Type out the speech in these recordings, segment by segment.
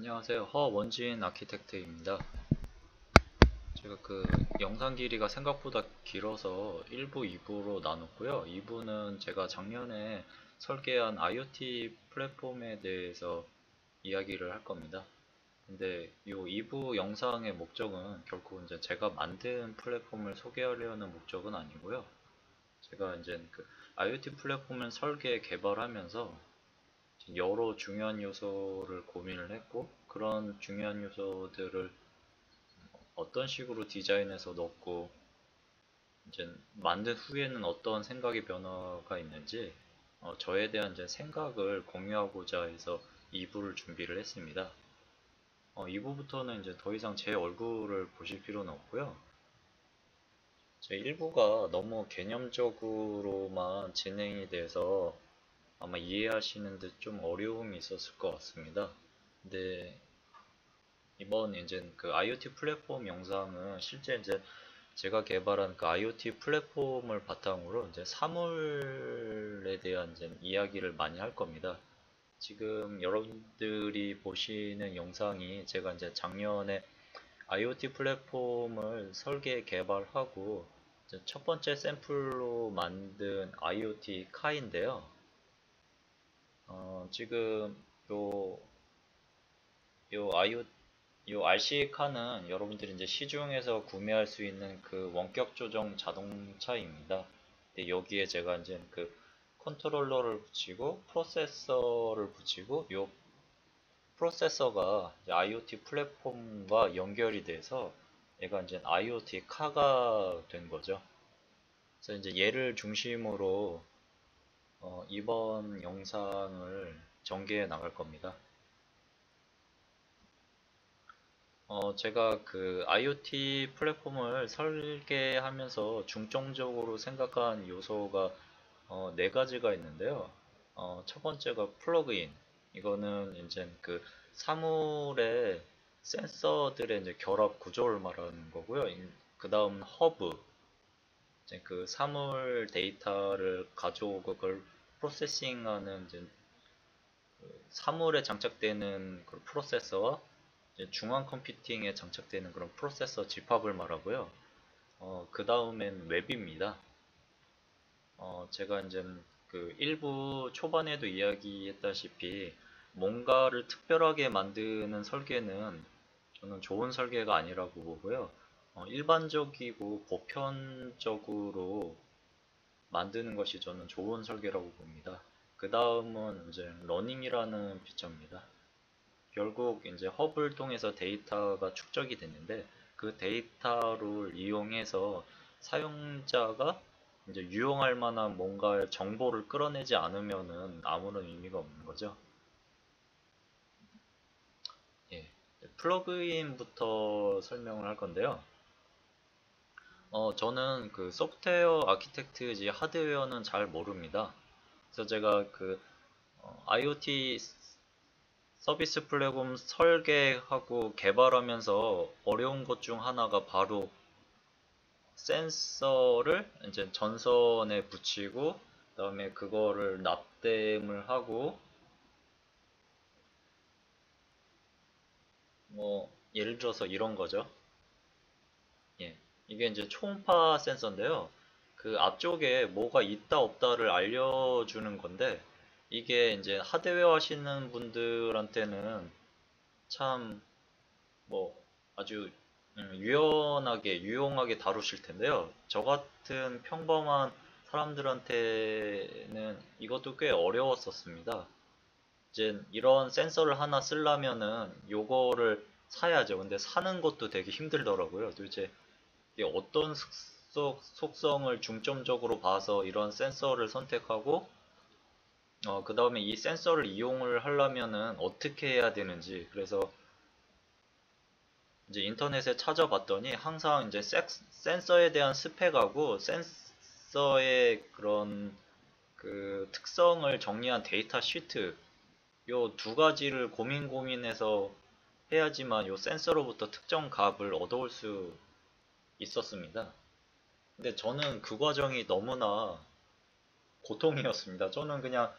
안녕하세요. 허원진 아키텍트입니다. 제가 영상 길이가 생각보다 길어서 1부, 2부로 나눴고요. 2부는 제가 작년에 설계한 IoT 플랫폼에 대해서 이야기를 할 겁니다. 근데 이 2부 영상의 목적은 결코 이제 제가 만든 플랫폼을 소개하려는 목적은 아니고요. 제가 이제 IoT 플랫폼을 설계 개발하면서 여러 중요한 요소를 고민을 했고, 그런 중요한 요소들을 어떤 식으로 디자인해서 넣고 이제 만든 후에는 어떤 생각의 변화가 있는지 저에 대한 이제 생각을 공유하고자 해서 2부를 준비를 했습니다. 2부부터는 이제 더 이상 제 얼굴을 보실 필요는 없고요. 제 1부가 너무 개념적으로만 진행이 돼서 아마 이해하시는 데 좀 어려움이 있었을 것 같습니다. 근데 이번 이제 IoT 플랫폼 영상은 실제 이제 제가 개발한 IoT 플랫폼을 바탕으로 이제 사물에 대한 이제 이야기를 많이 할 겁니다. 지금 여러분들이 보시는 영상이 제가 이제 작년에 IoT 플랫폼을 설계 개발하고 이제 첫 번째 샘플로 만든 IoT 카인데요. 지금 요, 요 IoT 이 RC카는 여러분들이 이제 시중에서 구매할 수 있는 원격 조정 자동차입니다. 근데 여기에 제가 이제 컨트롤러를 붙이고 프로세서를 붙이고 이 프로세서가 이제 IoT 플랫폼과 연결이 돼서 얘가 이제 IoT 카가 된 거죠. 그래서 이제 얘를 중심으로 이번 영상을 전개해 나갈 겁니다. 제가 IoT 플랫폼을 설계하면서 중점적으로 생각한 요소가 네 가지가 있는데요. 첫 번째가 플러그인. 이거는 이제 사물의 센서들의 이제 결합 구조를 말하는 거고요. 그 다음 허브. 이제 사물 데이터를 가져오고 그걸 프로세싱하는 이제 사물에 장착되는 프로세서와 중앙 컴퓨팅에 장착되는 그런 프로세서 집합을 말하고요. 그 다음엔 웹입니다. 제가 이제 일부 초반에도 이야기했다시피 뭔가를 특별하게 만드는 설계는 저는 좋은 설계가 아니라고 보고요. 일반적이고 보편적으로 만드는 것이 저는 좋은 설계라고 봅니다. 그 다음은 이제 러닝이라는 피처입니다. 결국 이제 허브를 통해서 데이터가 축적이 됐는데 그 데이터를 이용해서 사용자가 이제 유용할 만한 뭔가 정보를 끌어내지 않으면은 아무런 의미가 없는 거죠. 예. 플러그인부터 설명을 할 건데요. 저는 소프트웨어 아키텍트지 하드웨어는 잘 모릅니다. 그래서 제가 IoT 서비스 플랫폼 설계하고 개발하면서 어려운 것 중 하나가 바로 센서를 이제 전선에 붙이고 그다음에 그거를 납땜을 하고 뭐 예를 들어서 이런 거죠. 예. 이게 이제 초음파 센서인데요. 그 앞쪽에 뭐가 있다 없다를 알려주는 건데 이게 이제 하드웨어 하시는 분들한테는 참 뭐 아주 유용하게 다루실 텐데요. 저 같은 평범한 사람들한테는 이것도 꽤 어려웠었습니다. 이제 이런 센서를 하나 쓰려면은 요거를 사야죠. 근데 사는 것도 되게 힘들더라고요. 도대체 이게 어떤 속성을 중점적으로 봐서 이런 센서를 선택하고 그 다음에 이 센서를 이용을 하려면은 어떻게 해야 되는지 그래서 이제 인터넷에 찾아봤더니 항상 이제 센서에 대한 스펙하고 센서의 그런 특성을 정리한 데이터 시트 요 두 가지를 고민해서 해야지만 요 센서로부터 특정 값을 얻어올 수 있었습니다. 근데 저는 그 과정이 너무나 고통이었습니다. 저는 그냥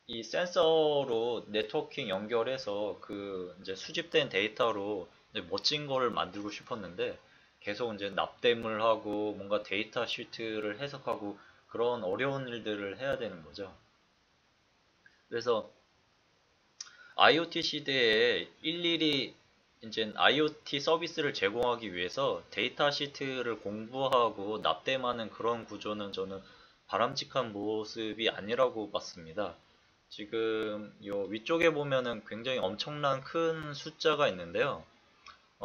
이 센서로 네트워킹 연결해서 그 이제 수집된 데이터로 이제 멋진 거를 만들고 싶었는데 계속 이제 납땜을 하고 뭔가 데이터 시트를 해석하고 그런 어려운 일들을 해야 되는 거죠. 그래서 IoT 시대에 일일이 이제 IoT 서비스를 제공하기 위해서 데이터 시트를 공부하고 납땜하는 그런 구조는 저는 바람직한 모습이 아니라고 봤습니다. 지금 요 위쪽에 보면은 굉장히 엄청난 큰 숫자가 있는데요.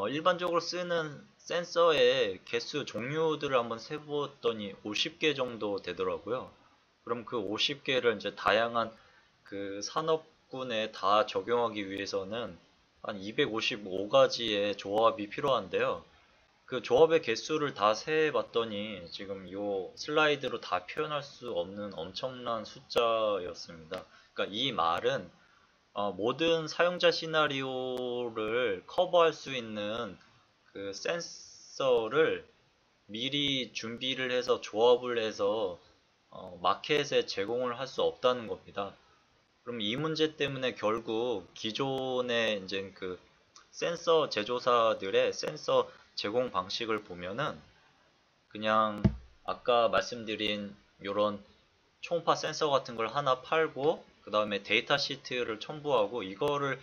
일반적으로 쓰는 센서의 개수 종류들을 한번 세보았더니 50개 정도 되더라고요. 그럼 그 50개를 이제 다양한 그 산업군에 다 적용하기 위해서는 한 255가지의 조합이 필요한데요. 그 조합의 개수를 다 세봤더니 지금 요 슬라이드로 다 표현할 수 없는 엄청난 숫자였습니다. 그러니까 이 말은 모든 사용자 시나리오를 커버할 수 있는 그 센서를 미리 준비를 해서 조합을 해서 마켓에 제공을 할 수 없다는 겁니다. 그럼 이 문제 때문에 결국 기존의 이제 그 센서 제조사들의 센서 제공 방식을 보면은 그냥 아까 말씀드린 요런 초음파 센서 같은 걸 하나 팔고 그 다음에 데이터 시트를 첨부하고 이거를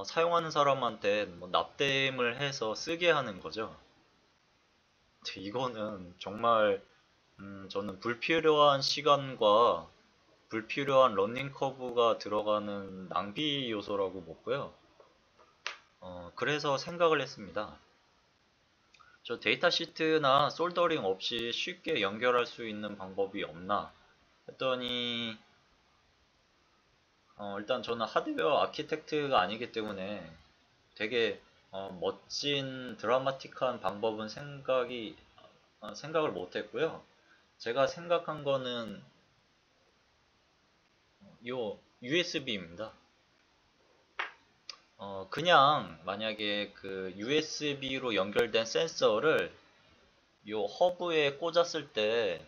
사용하는 사람한테 뭐 납땜을 해서 쓰게 하는 거죠. 이거는 정말 저는 불필요한 시간과 불필요한 러닝 커브가 들어가는 낭비 요소라고 보고요. 그래서 생각을 했습니다. 저 데이터 시트나 솔더링 없이 쉽게 연결할 수 있는 방법이 없나 했더니 일단 저는 하드웨어 아키텍트가 아니기 때문에 되게 멋진 드라마틱한 방법은 생각을 못 했고요. 제가 생각한 거는 요 USB입니다. 그냥 만약에 그 USB로 연결된 센서를 요 허브에 꽂았을 때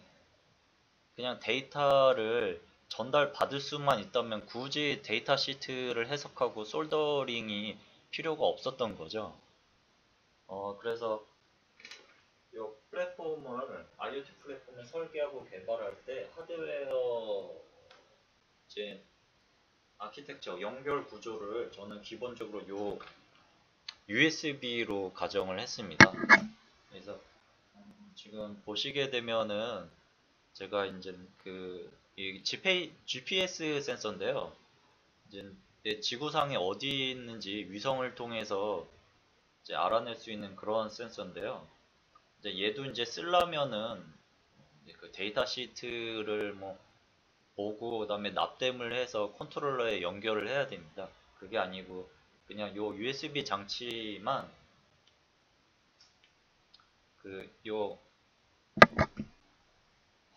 그냥 데이터를 전달받을 수만 있다면 굳이 데이터 시트를 해석하고 솔더링이 필요가 없었던 거죠. 그래서 이 플랫폼을 IoT 플랫폼을 설계하고 개발할 때 하드웨어 이제 아키텍처 연결 구조를 저는 기본적으로 요 USB로 가정을 했습니다. 그래서 지금 보시게 되면은 제가 이제 이 GPS 센서인데요. 이제 내 지구상에 어디 있는지 위성을 통해서 이제 알아낼 수 있는 그런 센서인데요. 이제 얘도 이제 쓰려면은 이제 그 데이터 시트를 뭐 보고 그다음에 납땜을 해서 컨트롤러에 연결을 해야 됩니다. 그게 아니고 그냥 요 USB 장치만 요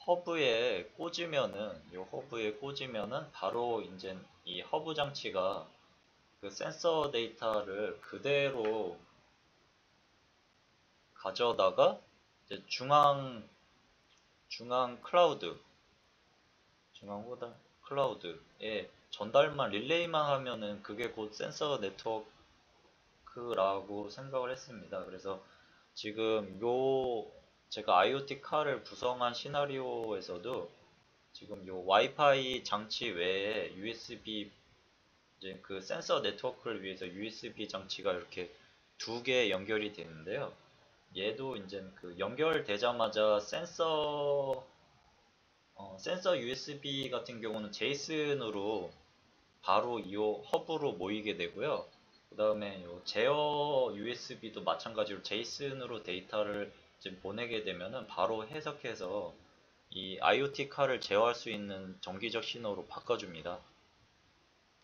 허브에 꽂으면은 바로 이제 이 허브 장치가 그 센서 데이터를 그대로 가져다가 이제 중앙 클라우드에 전달만 릴레이만 하면은 그게 곧 센서 네트워크라고 생각을 했습니다. 그래서 지금 제가 IoT 카를 구성한 시나리오에서도 지금 요 와이파이 장치 외에 USB 이제 그 센서 네트워크를 위해서 USB 장치가 이렇게 두 개 연결이 되는데요. 얘도 이제 그 연결되자마자 센서 USB 같은 경우는 제이슨으로 바로 이 허브로 모이게 되고요. 그 다음에 요 제어 USB도 마찬가지로 제이슨으로 데이터를 지금 보내게 되면은 바로 해석해서 이 IoT 카를 제어할 수 있는 정기적 신호로 바꿔줍니다.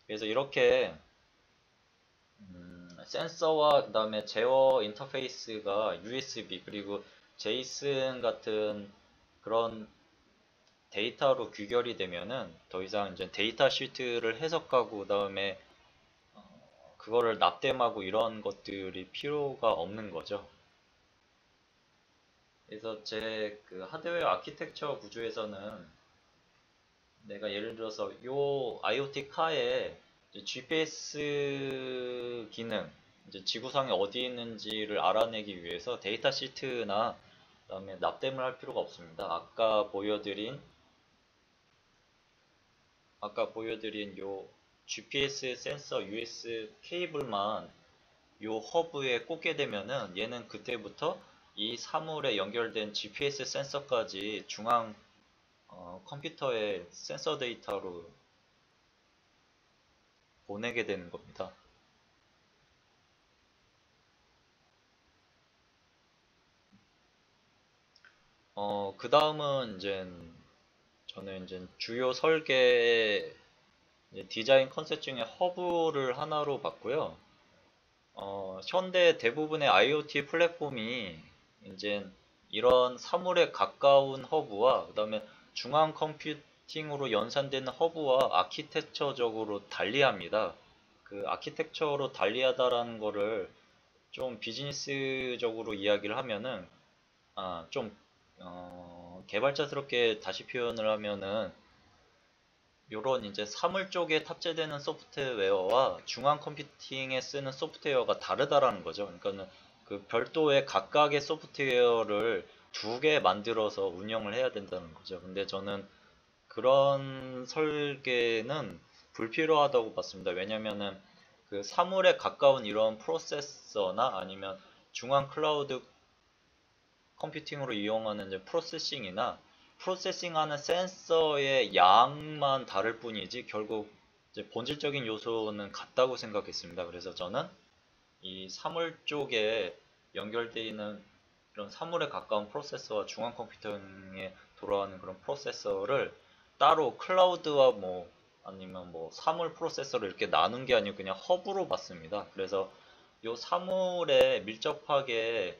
그래서 이렇게 센서와 그다음에 제어 인터페이스가 USB 그리고 제이슨 같은 그런 데이터로 귀결이 되면은 더 이상 이제 데이터 시트를 해석하고 그다음에 그거를 납땜하고 이런 것들이 필요가 없는 거죠. 그래서 제 그 하드웨어 아키텍처 구조에서는 내가 예를 들어서 요 IoT 카에 GPS 기능, 이제 지구상에 어디 있는지를 알아내기 위해서 데이터 시트나 그다음에 납땜을 할 필요가 없습니다. 아까 보여드린 요 GPS 센서 US 케이블만 요 허브에 꽂게 되면은 얘는 그때부터 이 사물에 연결된 GPS 센서까지 중앙 컴퓨터의 센서 데이터로 보내게 되는 겁니다. 그 다음은 이제 저는 이제 주요 설계 디자인 컨셉 중에 허브를 하나로 봤고요. 현대 대부분의 IoT 플랫폼이 이제 이런 사물에 가까운 허브와 그다음에 중앙 컴퓨팅으로 연산되는 허브와 아키텍처적으로 달리합니다. 그 아키텍처로 달리하다라는 거를 좀 비즈니스적으로 이야기를 하면은 좀 개발자스럽게 다시 표현을 하면은 요런 이제 사물 쪽에 탑재되는 소프트웨어와 중앙 컴퓨팅에 쓰는 소프트웨어가 다르다라는 거죠. 그러니까는 그 별도의 각각의 소프트웨어를 두 개 만들어서 운영을 해야 된다는 거죠. 근데 저는 그런 설계는 불필요하다고 봤습니다. 왜냐면은 그 사물에 가까운 이런 프로세서나 아니면 중앙 클라우드 컴퓨팅으로 이용하는 이제 프로세싱하는 센서의 양만 다를 뿐이지 결국 이제 본질적인 요소는 같다고 생각했습니다. 그래서 저는 이 사물 쪽에 연결되어 있는 이런 사물에 가까운 프로세서와 중앙 컴퓨팅에 돌아가는 그런 프로세서를 따로 클라우드와 뭐 아니면 뭐 사물 프로세서를 이렇게 나눈 게 아니고 그냥 허브로 봤습니다. 그래서 요 사물에 밀접하게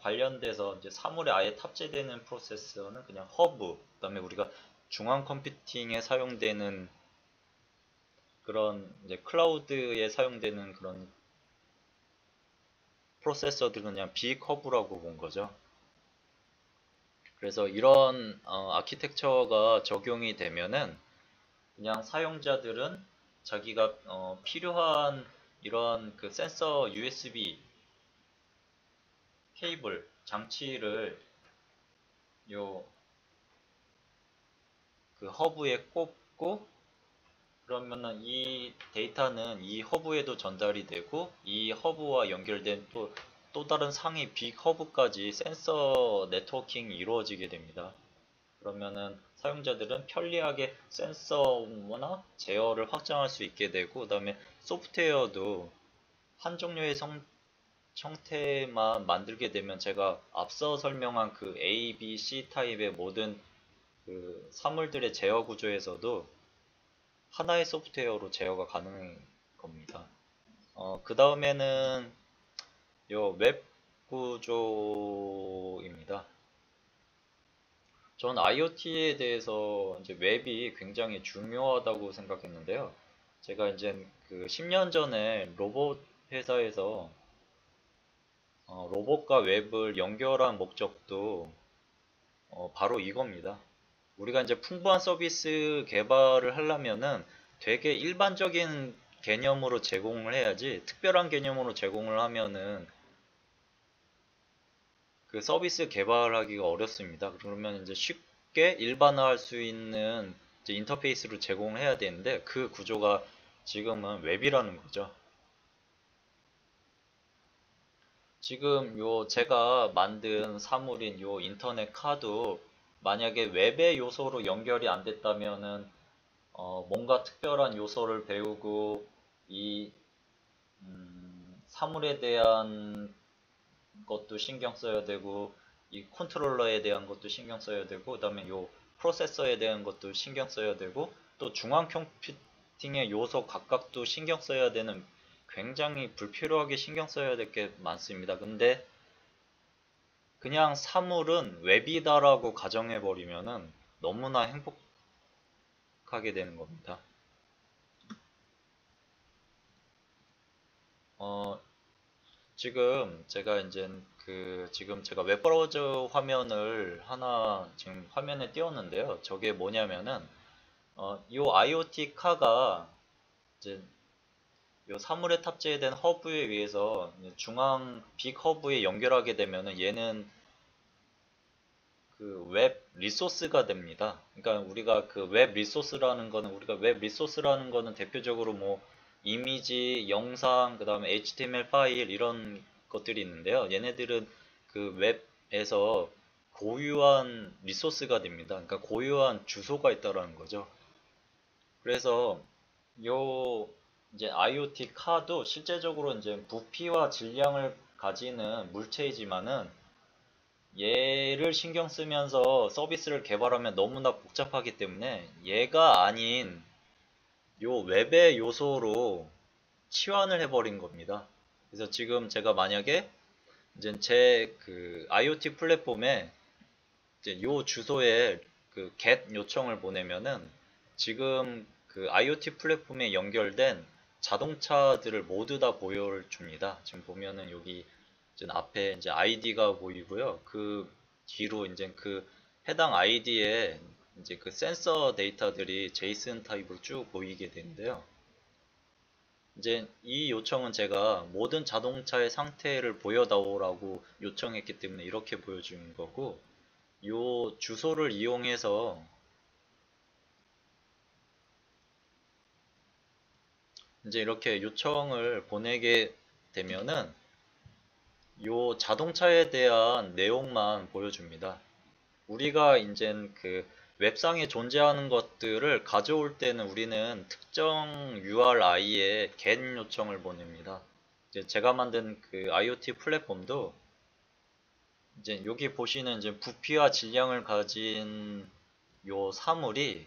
관련돼서 이제 사물에 아예 탑재되는 프로세서는 그냥 허브, 그다음에 우리가 중앙 컴퓨팅에 사용되는 그런 이제 클라우드에 사용되는 그런 프로세서들은 그냥 비커브라고 본 거죠. 그래서 이런 아키텍처가 적용이 되면은 그냥 사용자들은 자기가 필요한 이런 그 센서 USB 케이블 장치를 요 그 허브에 꽂고 그러면은 이 데이터는 이 허브에도 전달이 되고 이 허브와 연결된 또 다른 상위 빅 허브까지 센서 네트워킹이 이루어지게 됩니다. 그러면은 사용자들은 편리하게 센서나 제어를 확장할 수 있게 되고 그다음에 소프트웨어도 한 종류의 형태만 만들게 되면 제가 앞서 설명한 그 A, B, C 타입의 모든 그 사물들의 제어 구조에서도 하나의 소프트웨어로 제어가 가능한 겁니다. 그 다음에는 요 웹 구조입니다. 전 IoT에 대해서 이제 웹이 굉장히 중요하다고 생각했는데요. 제가 이제 그 10년 전에 로봇 회사에서 로봇과 웹을 연결한 목적도 바로 이겁니다. 우리가 이제 풍부한 서비스 개발을 하려면은 되게 일반적인 개념으로 제공을 해야지 특별한 개념으로 제공을 하면은 그 서비스 개발하기가 어렵습니다. 그러면 이제 쉽게 일반화할 수 있는 이제 인터페이스를 제공을 해야 되는데 그 구조가 지금은 웹이라는 거죠. 지금 요 제가 만든 사물인 요 인터넷 카도 만약에 웹의 요소로 연결이 안 됐다면은 뭔가 특별한 요소를 배우고 이 사물에 대한 것도 신경 써야 되고 이 컨트롤러에 대한 것도 신경 써야 되고 그다음에 요 프로세서에 대한 것도 신경 써야 되고 또 중앙 컴퓨팅의 요소 각각도 신경 써야 되는 굉장히 불필요하게 신경 써야 될 게 많습니다. 근데 그냥 사물은 웹이다라고 가정해 버리면은 너무나 행복하게 되는 겁니다. 어, 지금 제가 이제 지금 제가 웹브라우저 화면을 하나 지금 화면에 띄웠는데요. 저게 뭐냐면은 요 IoT 카가 이제 요 사물에 탑재된 허브에 의해서 중앙 빅 허브에 연결하게 되면은 얘는 그 웹 리소스가 됩니다. 그러니까 우리가 그 웹 리소스라는 거는 대표적으로 뭐 이미지, 영상, 그다음에 HTML 파일 이런 것들이 있는데요. 얘네들은 그 웹에서 고유한 리소스가 됩니다. 그러니까 고유한 주소가 있다라는 거죠. 그래서 요 이제 IoT 카도 실제적으로 이제 부피와 질량을 가지는 물체이지만은 얘를 신경 쓰면서 서비스를 개발하면 너무나 복잡하기 때문에 얘가 아닌 요 웹의 요소로 치환을 해버린 겁니다. 그래서 지금 제가 만약에 이제 제 그 IoT 플랫폼에 이제 요 주소에 그 get 요청을 보내면은 지금 그 IoT 플랫폼에 연결된 자동차들을 모두 다 보여줍니다. 지금 보면은 여기 이제 앞에 이제 아이디가 보이고요. 그 뒤로 이제 그 해당 아이디에 이제 그 센서 데이터들이 제이슨 타입으로 쭉 보이게 되는데요. 이제 이 요청은 제가 모든 자동차의 상태를 보여다오라고 요청했기 때문에 이렇게 보여주는 거고, 요 주소를 이용해서 이제 이렇게 요청을 보내게 되면은 요 자동차에 대한 내용만 보여줍니다. 우리가 이제 그 웹상에 존재하는 것들을 가져올 때는 우리는 특정 URI에 get 요청을 보냅니다. 이제 제가 만든 그 IoT 플랫폼도 이제 여기 보시는 이제 부피와 질량을 가진 요 사물이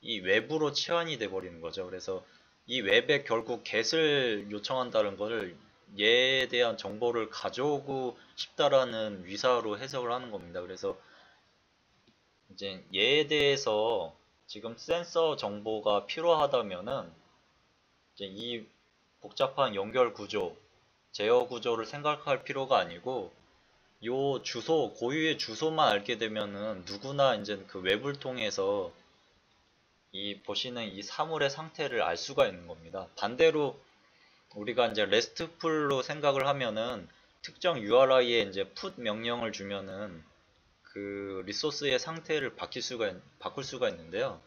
이 웹으로 치환이 돼 버리는 거죠. 그래서 이 웹에 결국 get을 요청한다는 것을 얘에 대한 정보를 가져오고 싶다라는 위사로 해석을 하는 겁니다. 그래서 이제 얘에 대해서 지금 센서 정보가 필요하다면은 이제 이 복잡한 연결 구조, 제어 구조를 생각할 필요가 아니고 요 주소, 고유의 주소만 알게 되면은 누구나 이제 그 웹을 통해서 이 보시는 이 사물의 상태를 알 수가 있는 겁니다. 반대로 우리가 이제 RESTful로 생각을 하면은 특정 URI에 이제 put 명령을 주면은 그 리소스의 상태를 바꿀 수가 있는데요.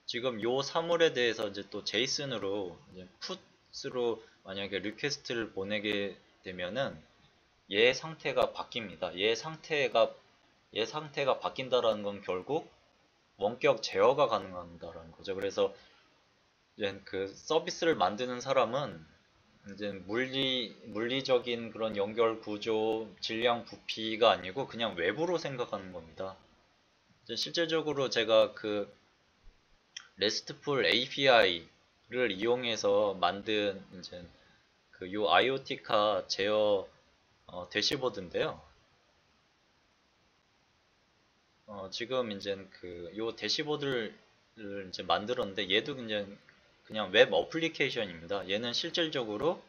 지금 요 사물에 대해서 이제 또 제이슨으로 이제 put으로 만약에 리퀘스트를 보내게 되면은 얘 상태가 바뀝니다. 얘 상태가 바뀐다라는 건 결국 원격 제어가 가능한다라는 거죠. 그래서 이제 그 서비스를 만드는 사람은 이제 물리적인 그런 연결 구조, 질량 부피가 아니고 그냥 외부로 생각하는 겁니다. 이제 실제적으로 제가 그 RESTful API를 이용해서 만든 이제 그 요 IoT카 제어 대시보드인데요. 지금 이제 그 요 대시보드를 이제 만들었는데 얘도 이제 그냥 웹 어플리케이션입니다. 얘는 실질적으로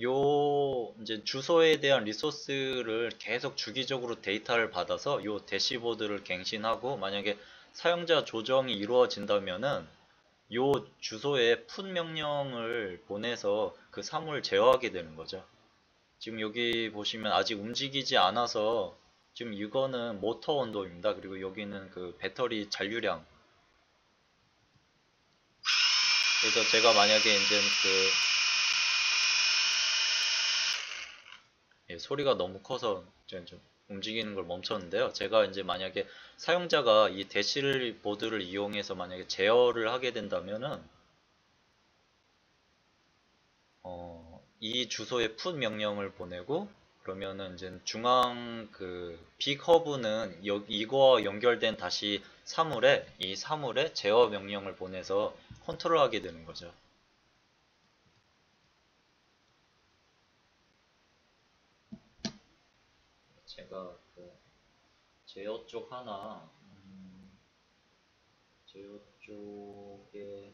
요 이제 주소에 대한 리소스를 계속 주기적으로 데이터를 받아서 요 대시보드를 갱신하고 만약에 사용자 조정이 이루어진다면은 요 주소에 put 명령을 보내서 그 사물을 제어하게 되는 거죠. 지금 여기 보시면 아직 움직이지 않아서 지금 이거는 모터 온도입니다. 그리고 여기는 그 배터리 잔류량. 그래서 제가 만약에 이제 그 소리가 너무 커서 좀 움직이는 걸 멈췄는데요. 제가 이제 만약에 사용자가 이 대시보드를 이용해서 만약에 제어를 하게 된다면은 이 주소에 put 명령을 보내고 그러면은 이제 중앙 그 빅허브는 이거와 연결된 다시 이 사물에 제어 명령을 보내서 컨트롤하게 되는 거죠. 제가 그 제어 쪽 하나 제어 쪽에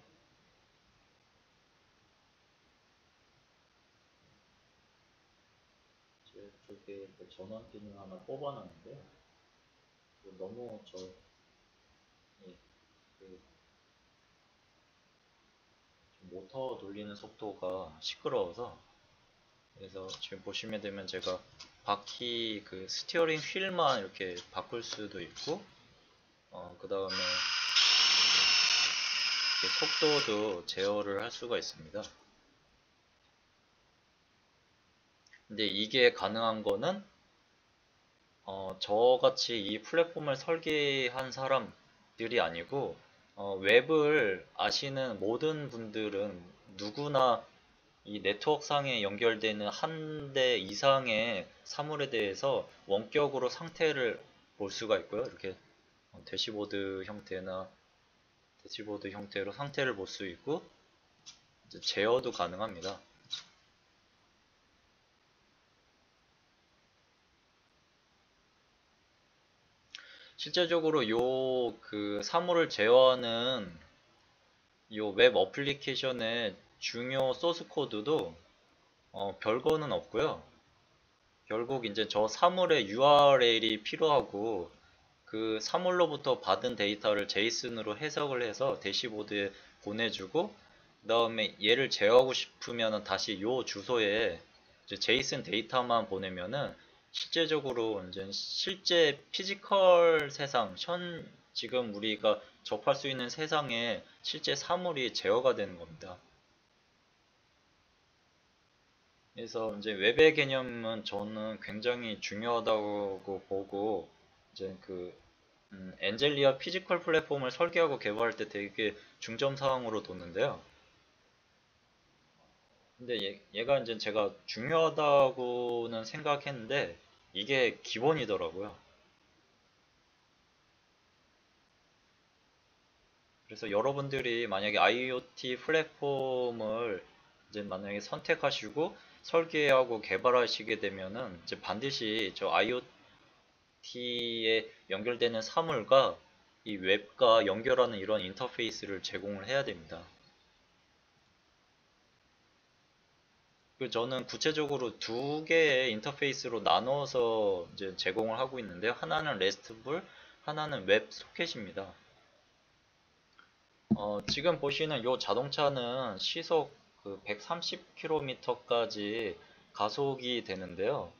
제어 쪽에 그 전원 기능 하나 뽑아놨는데 너무 예, 그 모터 돌리는 속도가 시끄러워서, 그래서 지금 보시면 되면 제가 바퀴 그 스티어링 휠만 이렇게 바꿀 수도 있고, 그 다음에 속도도 제어를 할 수가 있습니다. 근데 이게 가능한 거는 저같이 이 플랫폼을 설계한 사람들이 아니고, 웹을 아시는 모든 분들은 누구나 이 네트워크상에 연결되는 한 대 이상의 사물에 대해서 원격으로 상태를 볼 수가 있고요. 이렇게 대시보드 형태나 대시보드 형태로 상태를 볼 수 있고, 이제 제어도 가능합니다. 실제적으로 요 그 사물을 제어하는 요 웹 어플리케이션의 중요 소스 코드도 별거는 없고요. 결국 이제 저 사물의 URL이 필요하고, 그 사물로부터 받은 데이터를 제이슨으로 해석을 해서 대시보드에 보내주고, 그 다음에 얘를 제어하고 싶으면 다시 요 주소에 이제 제이슨 데이터만 보내면은 실제적으로 이제 실제 피지컬 세상, 지금 우리가 접할 수 있는 세상에 실제 사물이 제어가 되는 겁니다. 그래서 이제 웹의 개념은 저는 굉장히 중요하다고 보고, 이제 엔젤리아 피지컬 플랫폼을 설계하고 개발할 때 되게 중점 사항으로 뒀는데요. 근데 얘가 이제 제가 중요하다고는 생각했는데 이게 기본이더라고요. 그래서 여러분들이 만약에 IoT 플랫폼을 이제 만약에 선택하시고 설계하고 개발하시게 되면은 이제 반드시 저 IoT에 연결되는 사물과 이 웹과 연결하는 이런 인터페이스를 제공을 해야 됩니다. 저는 구체적으로 두 개의 인터페이스로 나눠서 이제 제공을 하고 있는데요. 하나는 RESTful, 하나는 웹 소켓입니다. 지금 보시는 이 자동차는 시속 130km까지 가속이 되는데요.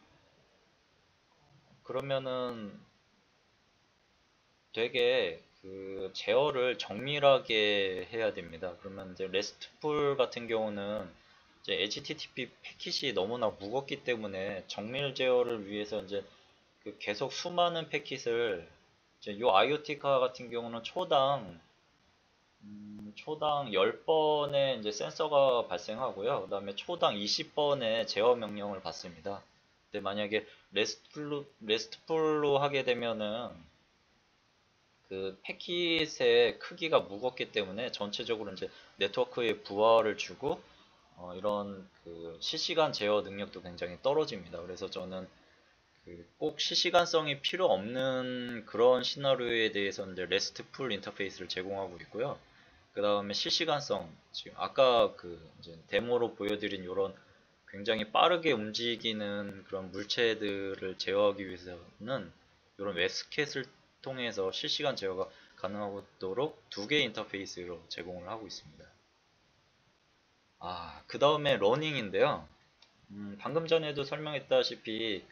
그러면은 되게 제어를 정밀하게 해야 됩니다. 그러면 이제 RESTful 같은 경우는 이제 HTTP 패킷이 너무나 무겁기 때문에 정밀 제어를 위해서 이제 계속 수많은 패킷을 이제 요 IoT카 같은 경우는 초당 10번의 이제 센서가 발생하고요. 그다음에 초당 20번의 제어 명령을 받습니다. 근데 만약에 레스트풀로 하게 되면은 패킷의 크기가 무겁기 때문에 전체적으로 이제 네트워크에 부하를 주고 이런 실시간 제어 능력도 굉장히 떨어집니다. 그래서 저는 꼭 실시간성이 필요 없는 그런 시나리오에 대해서는 이제 RESTful 인터페이스를 제공하고 있고요. 그 다음에 실시간성, 지금 아까 이제 데모로 보여드린 이런 굉장히 빠르게 움직이는 그런 물체들을 제어하기 위해서는 이런 웹스캣을 통해서 실시간 제어가 가능하도록 두 개의 인터페이스로 제공을 하고 있습니다. 그 다음에 러닝인데요. 방금 전에도 설명했다시피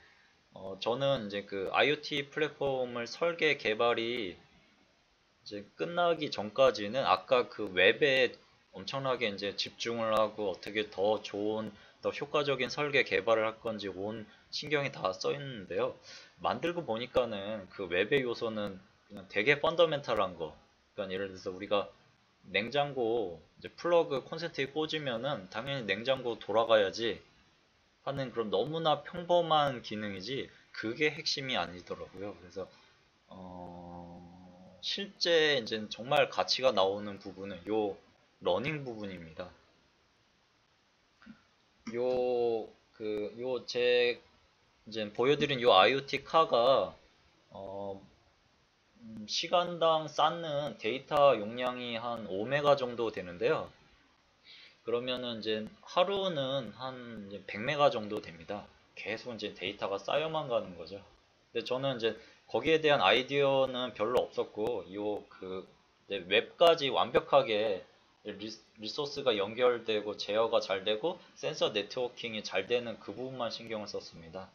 저는 이제 IoT 플랫폼을 설계 개발이 이제 끝나기 전까지는 아까 웹에 엄청나게 이제 집중을 하고 어떻게 더 좋은, 더 효과적인 설계 개발을 할 건지 온 신경이 다 써 있는데요. 만들고 보니까는 웹의 요소는 그냥 되게 펀더멘탈한 거. 그러니까 예를 들어서 우리가 냉장고 이제 플러그 콘센트에 꽂으면은 당연히 냉장고 돌아가야지 하는 그런 너무나 평범한 기능이지 그게 핵심이 아니더라고요. 그래서 실제 이제 정말 가치가 나오는 부분은 요 러닝 부분입니다. 제 이제 보여드린 요 IoT 카가 어, 시간당 쌓는 데이터 용량이 한 5메가 정도 되는데요. 그러면은 이제 하루는 한 100메가 정도 됩니다. 계속 이제 데이터가 쌓여만 가는 거죠. 근데 저는 이제 거기에 대한 아이디어는 별로 없었고, 이제 웹까지 완벽하게 리소스가 연결되고 제어가 잘 되고 센서 네트워킹이 잘 되는 그 부분만 신경을 썼습니다.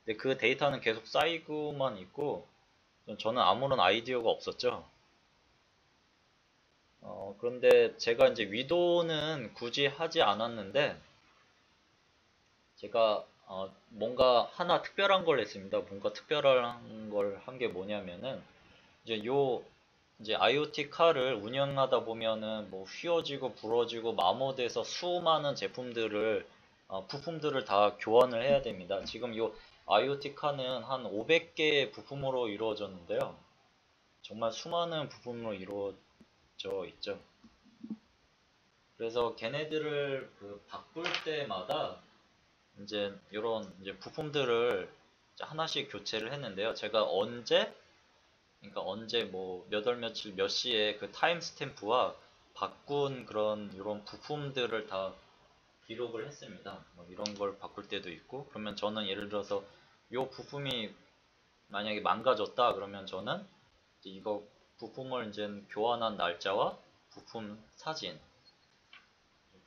근데 그 데이터는 계속 쌓이고만 있고 저는 아무런 아이디어가 없었죠. 그런데 제가 이제 위도는 굳이 하지 않았는데 제가 뭔가 하나 특별한 걸 했습니다. 뭔가 특별한 걸 한 게 뭐냐면은 이제 이제 IoT 카를 운영하다 보면은 뭐 휘어지고 부러지고 마모돼서 수많은 제품들을 부품들을 다 교환을 해야 됩니다. 지금 요 IoT 카는 한 500개의 부품으로 이루어졌는데요. 정말 수많은 부품으로 이루어져 있죠. 그래서 걔네들을 그 바꿀 때마다 이제 이런 이제 부품들을 하나씩 교체를 했는데요. 제가 그러니까 언제 뭐 몇 월 며칠 몇 시에 그 타임 스탬프와 바꾼 그런 이런 부품들을 다 기록을 했습니다. 뭐 이런 걸 바꿀 때도 있고 그러면 저는 예를 들어서 이 부품이 만약에 망가졌다 그러면 저는 이제 이거 부품을 이제 교환한 날짜와 부품 사진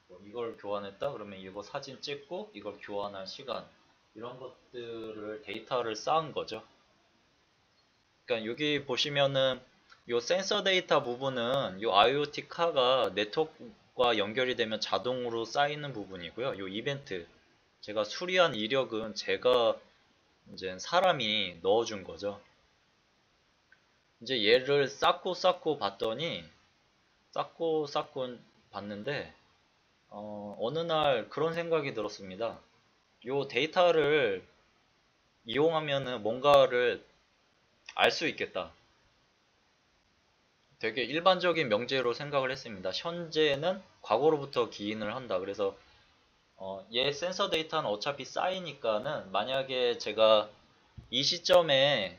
뭐 이걸 교환했다 그러면 이거 사진 찍고 이걸 교환할 시간 이런 것들을 데이터를 쌓은 거죠. 그러니까 여기 보시면은 요 센서 데이터 부분은 요 IoT 카가 네트워크와 연결이 되면 자동으로 쌓이는 부분이고요. 요 이벤트 제가 수리한 이력은 제가 이제 사람이 넣어준 거죠. 이제 얘를 쌓고 쌓고 봤는데 어느 날 그런 생각이 들었습니다. 요 데이터를 이용하면은 뭔가를 알 수 있겠다. 되게 일반적인 명제로 생각을 했습니다. 현재는 과거로부터 기인을 한다. 그래서 얘 센서 데이터는 어차피 쌓이니까는 만약에 제가 이 시점에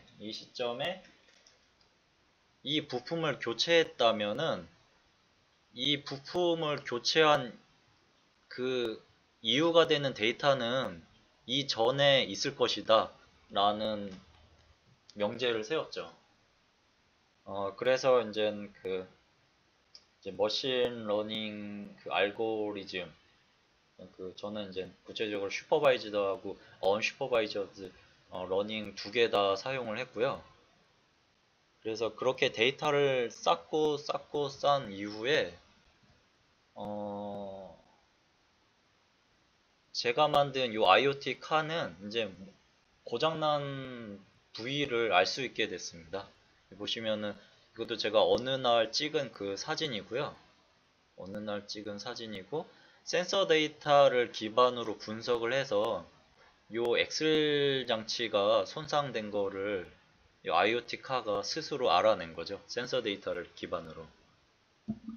이 부품을 교체했다면은 이 부품을 교체한 그 이유가 되는 데이터는 이전에 있을 것이다 라는 명제를 세웠죠. 그래서 이제 머신 러닝 그 알고리즘 저는 이제 구체적으로 슈퍼바이즈드하고 언슈퍼바이저드 러닝 두 개 다 사용을 했고요. 그래서 그렇게 데이터를 쌓고 쌓은 이후에 어, 제가 만든 이 IoT 카는 이제 고장난 부위를 알 수 있게 됐습니다. 보시면은 이것도 제가 어느 날 찍은 그 사진이고요. 어느 날 찍은 사진이고 센서 데이터를 기반으로 분석을 해서 요 엑셀 장치가 손상된 거를 이 IoT 카가 스스로 알아낸 거죠. 센서 데이터를 기반으로.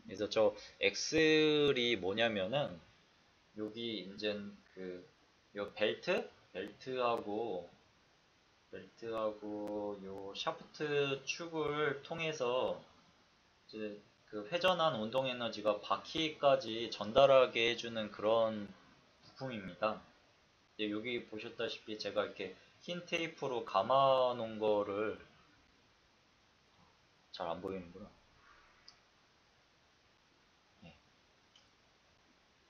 그래서 저 엑셀이 뭐냐면은 여기 이제 요 벨트하고 요 샤프트 축을 통해서 이제 그 회전한 운동 에너지가 바퀴까지 전달하게 해주는 그런 부품입니다. 이제 여기 보셨다시피 제가 이렇게 흰 테이프로 감아 놓은 거를 잘 안 보이는구나. 네.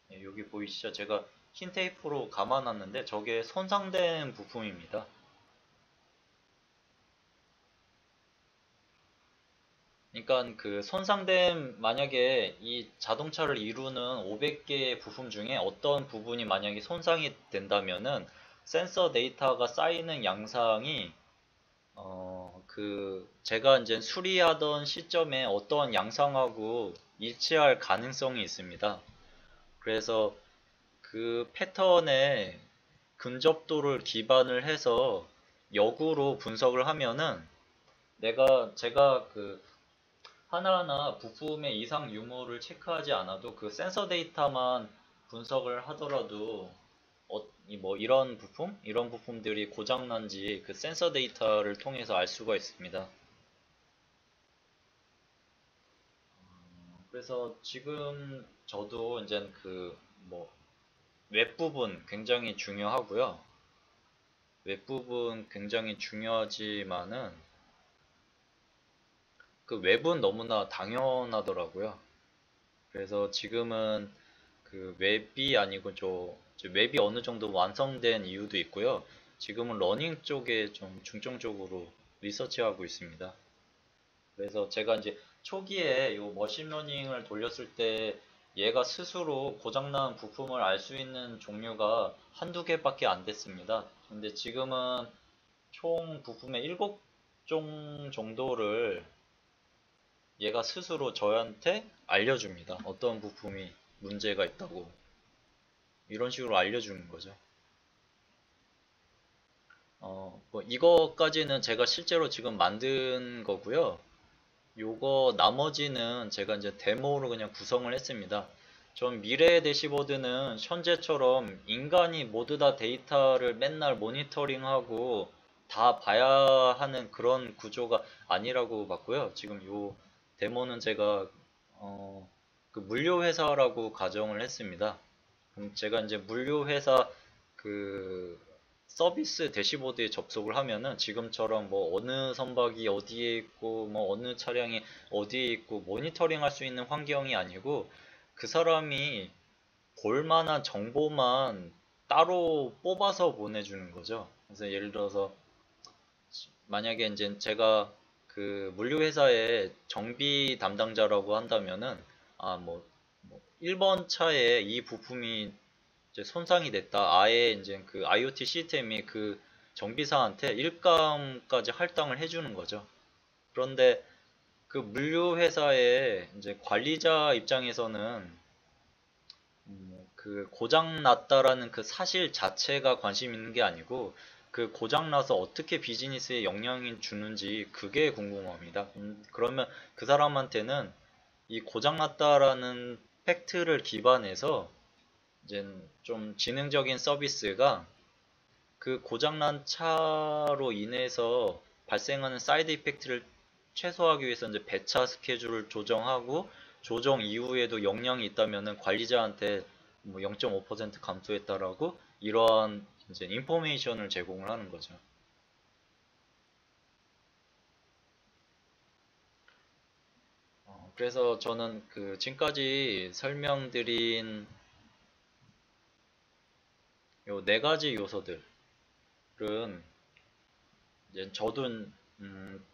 네, 여기 보이시죠? 제가 흰 테이프로 감아 놨는데 저게 손상된 부품입니다. 그러니까 그 손상된 만약에 이 자동차를 이루는 500개의 부품 중에 어떤 부분이 만약에 손상이 된다면은 센서 데이터가 쌓이는 양상이 제가 이제 수리하던 시점에 어떠한 양상하고 일치할 가능성이 있습니다. 그래서 그 패턴의 근접도를 기반을 해서 역으로 분석을 하면은 제가 그 하나하나 부품의 이상 유무를 체크하지 않아도 그 센서 데이터만 분석을 하더라도 뭐 이런 부품들이 고장난지 그 센서 데이터를 통해서 알 수가 있습니다. 그래서 지금 저도 이제 그 뭐 웹부분 굉장히 중요하고요. 웹부분 굉장히 중요하지만은 그 웹은 너무나 당연하더라고요. 그래서 지금은 그 웹이 아니고 웹이 어느 정도 완성된 이유도 있고요. 지금은 러닝 쪽에 좀 중점적으로 리서치하고 있습니다. 그래서 제가 이제 초기에 요 머신러닝을 돌렸을 때 얘가 스스로 고장난 부품을 알 수 있는 종류가 한두 개밖에 안 됐습니다. 근데 지금은 총 부품의 7종 정도를 얘가 스스로 저한테 알려줍니다. 어떤 부품이 문제가 있다고. 이런 식으로 알려주는 거죠. 뭐 이거까지는 제가 실제로 지금 만든 거고요. 요거 나머지는 제가 이제 데모로 그냥 구성을 했습니다. 좀 미래의 대시보드는 현재처럼 인간이 모두 다 데이터를 맨날 모니터링하고 다 봐야 하는 그런 구조가 아니라고 봤고요. 지금 요 데모는 제가 그 물류회사라고 가정을 했습니다. 그럼 제가 이제 물류회사 그 서비스 대시보드에 접속을 하면은 지금처럼 뭐 어느 선박이 어디에 있고 뭐 어느 차량이 어디에 있고 모니터링 할 수 있는 환경이 아니고 그 사람이 볼 만한 정보만 따로 뽑아서 보내주는 거죠. 그래서 예를 들어서 만약에 이제 제가 그 물류회사의 정비 담당자라고 한다면은 뭐 1번 차에 이 부품이 이제 손상이 됐다. 아예 이제 그 IoT 시스템이 그 정비사한테 일감까지 할당을 해주는 거죠. 그런데 그 물류회사의 이제 관리자 입장에서는 그 고장 났다라는 그 사실 자체가 관심 있는 게 아니고 그 고장 나서 어떻게 비즈니스에 영향을 주는지 그게 궁금합니다. 그러면 그 사람한테는 이 고장 났다라는 팩트를 기반해서 이제 좀 지능적인 서비스가 그 고장난 차로 인해서 발생하는 사이드 이펙트를 최소화하기 위해서 이제 배차 스케줄을 조정하고 조정 이후에도 영향이 있다면은 관리자한테 뭐 0.5% 감소했다라고 이러한 이제 인포메이션을 제공을 하는 거죠. 그래서 저는 그 지금까지 설명드린 요 네 가지 요소들은 이제 저도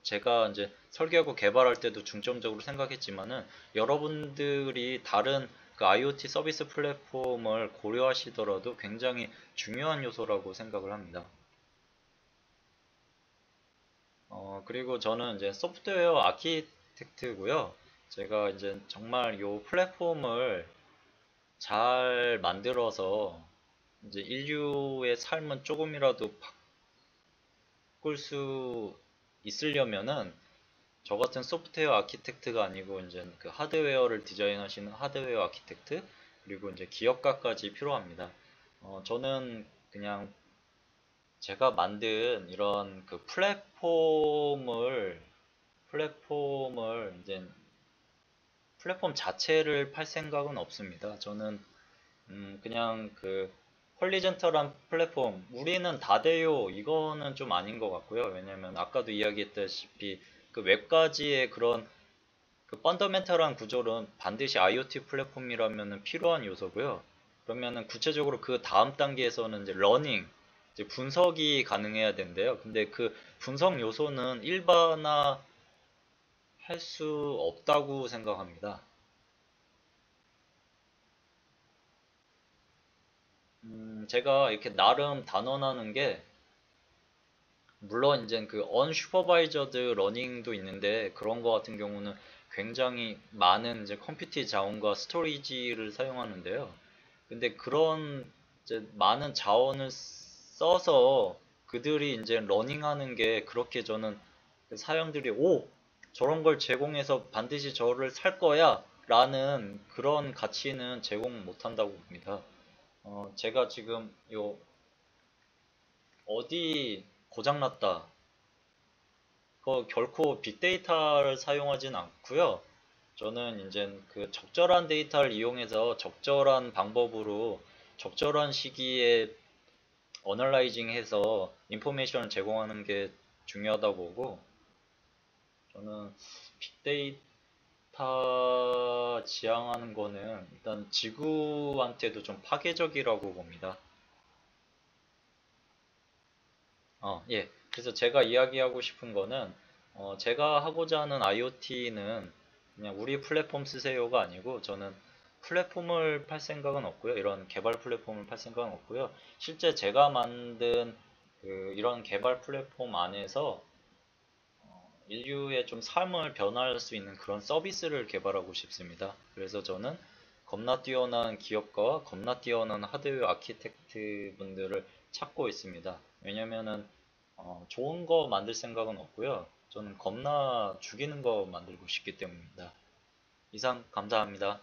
제가 이제 설계하고 개발할 때도 중점적으로 생각했지만은 여러분들이 다른 그 IoT 서비스 플랫폼을 고려하시더라도 굉장히 중요한 요소라고 생각을 합니다. 그리고 저는 이제 소프트웨어 아키텍트고요. 제가 이제 정말 요 플랫폼을 잘 만들어서 이제 인류의 삶은 조금이라도 바꿀 수 있으려면은 저 같은 소프트웨어 아키텍트가 아니고 이제 그 하드웨어를 디자인하시는 하드웨어 아키텍트 그리고 이제 기업가까지 필요합니다. 저는 그냥 제가 만든 이런 그 플랫폼을 이제 플랫폼 자체를 팔 생각은 없습니다. 저는 그냥 그 홀리젠털한 플랫폼 우리는 다 돼요 이거는 좀 아닌 것 같고요. 왜냐면 아까도 이야기했다시피 그 웹까지의 그런 그 펀더멘탈한 구조는 반드시 IoT 플랫폼이라면 필요한 요소고요. 그러면은 구체적으로 그 다음 단계에서는 이제 러닝, 이제 분석이 가능해야 된대요. 근데 그 분석 요소는 일반화 할 수 없다고 생각합니다. 제가 이렇게 나름 단언하는 게 물론 이제 그 언슈퍼바이저드 러닝도 있는데 그런 거 같은 경우는 굉장히 많은 이제 컴퓨팅 자원과 스토리지를 사용하는데요. 근데 그런 이제 많은 자원을 써서 그들이 이제 러닝하는 게 그렇게 저는 그 사람들이 오 저런 걸 제공해서 반드시 저를 살 거야 라는 그런 가치는 제공 못 한다고 봅니다. 제가 지금 요 어디 고장났다 결코 빅데이터를 사용하진 않고요. 저는 이제 그 적절한 데이터를 이용해서 적절한 방법으로 적절한 시기에 어널라이징 해서 인포메이션을 제공하는 게 중요하다고 보고 저는 빅데이터 지향하는 거는 일단 지구한테도 좀 파괴적이라고 봅니다. 예. 그래서 제가 이야기하고 싶은 거는, 제가 하고자 하는 IoT는 그냥 우리 플랫폼 쓰세요가 아니고, 저는 플랫폼을 팔 생각은 없고요. 이런 개발 플랫폼을 팔 생각은 없고요. 실제 제가 만든 이런 개발 플랫폼 안에서 인류의 좀 삶을 변화할 수 있는 그런 서비스를 개발하고 싶습니다. 그래서 저는 겁나 뛰어난 기업가와 겁나 뛰어난 하드웨어 아키텍트 분들을 찾고 있습니다. 왜냐면은 좋은 거 만들 생각은 없고요. 저는 겁나 죽이는 거 만들고 싶기 때문입니다. 이상 감사합니다.